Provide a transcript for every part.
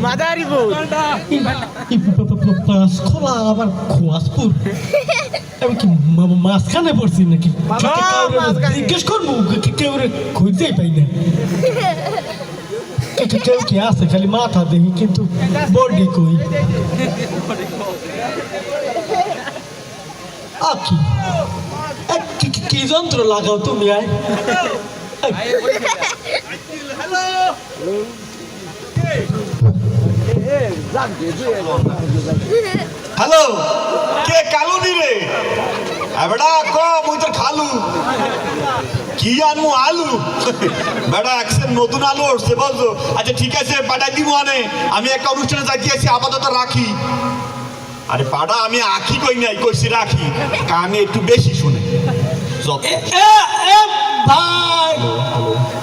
মাদারীপুর খোলা আবার খোয়াজপুর আমি কি মাঝখানে পড়ছি নাকি জিজ্ঞেস করবো কেউ খুঁজতেই পাই না কেউ কি আছে খালি মাথা দেখি কিন্তু বডি কই কি যন্ত্র লাগাও তুমি আয় হ্যালো কে কালু দিবে বেটা ক মুই তো খালু কি আনমু আলু বেটা একসেন নতুন আলু উঠছে বলছো আচ্ছা ঠিক আছে পাঠাই দিব আনে আমি একটা অনুষ্ঠানে যাইতে আছি আপাতত রাখি আরে পাড়া আমি আখি কই নাই কইছি রাখি কানে একটু বেশি শুনে ভাই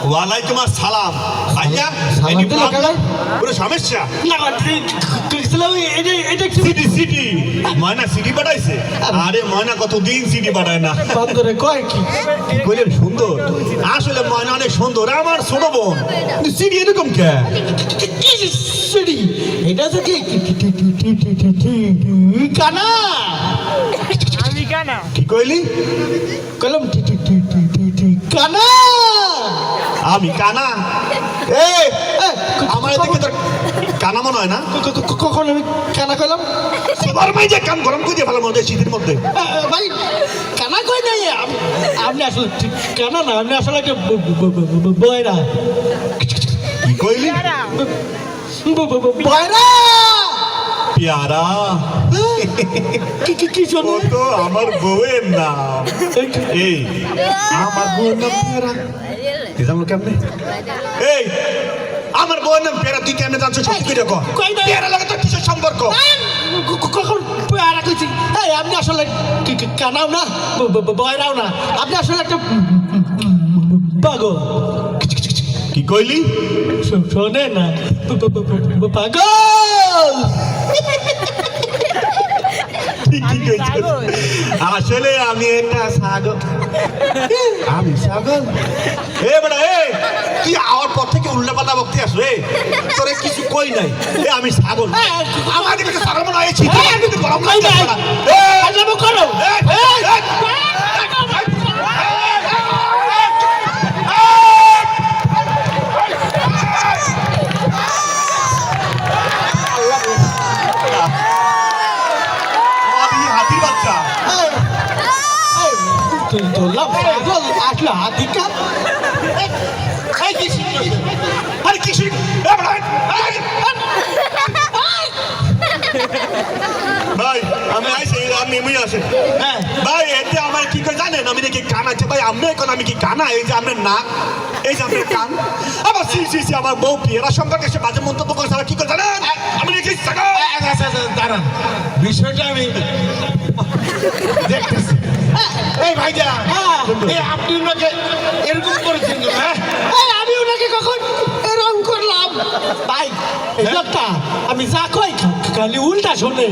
ওয়ালাইকুম আসসালাম আইয়া কোনো সমস্যা সিটি সিটি ময়না সিটি পাঠাইছে আরে ময়না কতদিন সিটি পাঠায় না বান্দরে কয় কি কইলেন সুন্দর আসলে ময়না অনেক সুন্দর আমার ছোট বোন সিটি এরকম কে সিটি এটা তো কি কানা আমি কানা কি কইলি কলম কানা আমি কানা আমার এদিকে তোর কানা মনে হয় না কখন আমি কানা কইলাম সবার মাই যে কান গরম করে ভালো মধ্যে শীতের মধ্যে ভাই কানা কই নাই আপনি আসলে কানা না আপনি আসলে একটা বয়রা কি কইলি বয়রা পেয়ারা কি শোনো তো আমার বউয়ের নাম এই আমার বউয়ের নাম পেয়ারা তুই জানো কেমনে এই আমার বউয়ের নাম পেয়ারা তুই কেমনে জানছো সত্যি করে কর পেয়ারা লাগে তো কিসের সম্পর্ক কখন পেয়ারা কইছি এই আপনি আসলে কানাও না বয়রাও না আপনি আসলে একটা পাগল কি কইলি শোনে না পাগল ঠিকই কইছিস আসলে আমি একটা ছাগল আমি ছাগল এ বড়া এ তুই আওয়ার পর থেকে উল্টাপাল্টা বকতে আসো এ তোরে কিছু কই নাই এ আমি ছাগল আমার দিকে ছাগল মনে হয়েছি গরম লাগছে এ আজব করো হাতির বাচ্চা তোলাম পাগল আসলে হাতিকা আরে কি ভাই আমি আইছি আপনি মুই আসেন হ্যাঁ ভাই এতে আমার কি করে জানেন আমি নাকি কান আছে ভাই আমি এখন আমি কি কানা এই যে আপনার নাক এই যে আপনার কান আবার সি আমার বউ পেয়ারা সম্পর্কে সে বাজে মন্তব্য করে কি করে জানেন আমি নাকি দাঁড়ান বিষয়টা আমি দেখতেছি এই ভাইজা আপনি ওনাকে এরকম করেছেন হ্যাঁ আমি ওনাকে কখন এরকম করলাম ভাই এই লোকটা আমি যা কই খালি উল্টা শোনে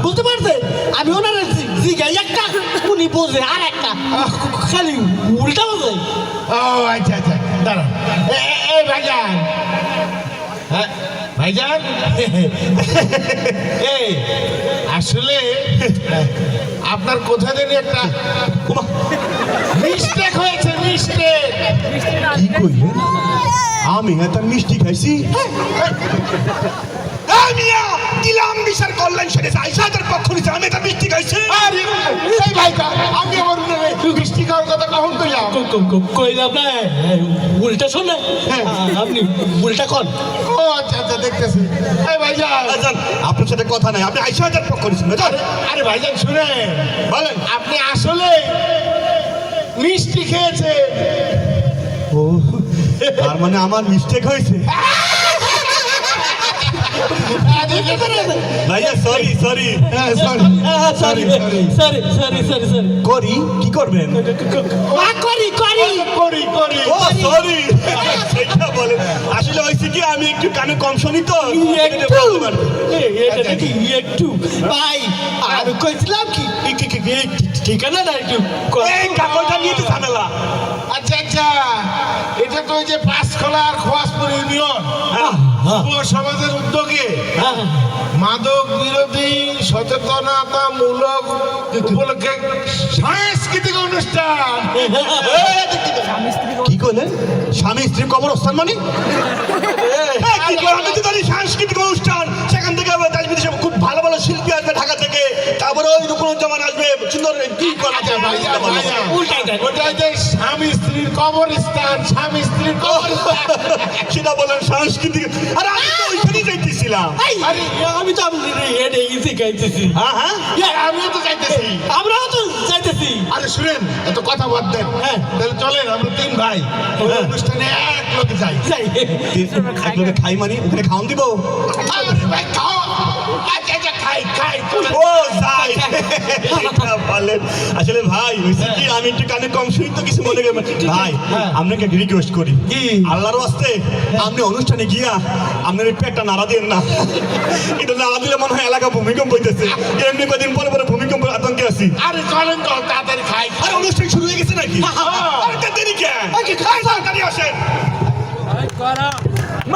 বুঝতে পারছে আমি ওনার জিগাই একটা উনি বোঝে আর একটা খালি উল্টা বোঝে ও আচ্ছা আচ্ছা দাঁড়ান এই ভাইজান হ্যাঁ ভাইজান এই আসলে আপনার কোথা জানি একটা মিস্টেক হয়েছে মিস্টেক কি কইলেন আমি এত মিষ্টি খাইছি মিয়া দিলাম বিচার করলেন সেটা আইসাদের পক্ষ নিতে আমি এটা মিষ্টি খাইছি আরে এই ভাইকা আমি আমার মিষ্টি খাওয়ার কথা কখন কইলাম কইলাম না উল্টা শোনে আপনি উল্টা কন ও আচ্ছা আচ্ছা দেখতেছি এই ভাইজান আপনার সাথে কথা নাই আপনি আইসাদের পক্ষ নিছেন আরে ভাইজান শুনে বলেন আপনি আসলে মিষ্টি খেয়েছে ও তার মানে আমার মিস্টেক হয়েছে ভাইয়া sorry sorry sorry sorry sorry sorry sorry করি কি করবেন করি করি করি করি ও সরি সেটা বলেন আসলে হয়েছে কি আমি একটু কানে কম শুনি তো এটা নাকি একটু ভাই আমি কইছিলাম কি ঠিকানা না একটু এই কাগজটা নিয়ে তো ঝামেলা আচ্ছা আচ্ছা এটা তো ওই যে পাঁচখোলা আর খোয়াজপুর ইউনিয়ন যুব সমাজের উদ্যোগে হ্যাঁ মাদক বিরোধী সচেতনতামূলক উপলক্ষে সাংস্কৃতিক অনুষ্ঠান। কি করলেন স্বামী স্ত্রী কবরস্থান মানে কি করে আমি তো জানি সাংস্কৃতিক অনুষ্ঠান সেখান থেকে আবার দেশ বিদেশে খুব ভালো ভালো শিল্পী আসবে ঢাকা থেকে তারপরে ওই রূপনুজ্জামান আসবে সুন্দর কি করা যায় উল্টাই দেন ওটা যে স্বামী স্ত্রীর কবরস্থান, স্বামী স্ত্রীর কবরস্থান। সেটা বলেন সাংস্কৃতিক আরে আমি তো ওইখানেই যাইতেছিলাম আরে আমি তো আপনি এটা ইজি গাইতেছি হ্যাঁ হ্যাঁ আমিও তো চাইতেছি। আমরাও তো যাইতেছি আরে শুনেন এত কথা বাদ দেন, হ্যাঁ। তাহলে চলেন আমরা তিন ভাই ওই অনুষ্ঠানে এক লোকে যাই। যাই এক লোকে খাই মানে ওখানে খাওয়ান দিব আরে ভাই খাও, আচ্ছা আচ্ছা খাই খাই চলেন। ও যাই এটা বলেন আসলে ভাই হইছে কি আমি একটু কানে কম শুনি তো কিছু মনে করবেন ভাই আপনাকে রিকোয়েস্ট করি কি? আল্লাহর ওয়াস্তে আপনি অনুষ্ঠানে গিয়া আপনার এই পেটটা নাড়া দিন না এটা নাড়া দিলে মনে হয় এলাকা ভূমিকম্প হইতেছে এমনি কদিন পরে পরে ভূমিকম্প আতঙ্কে আছি আরে চলেন তো তাড়াতাড়ি খাই। আরে অনুষ্ঠান শুরু হয়ে গেছে নাকি আরে দেরি কেন আগে খাই তাড়াতাড়ি আসেন করা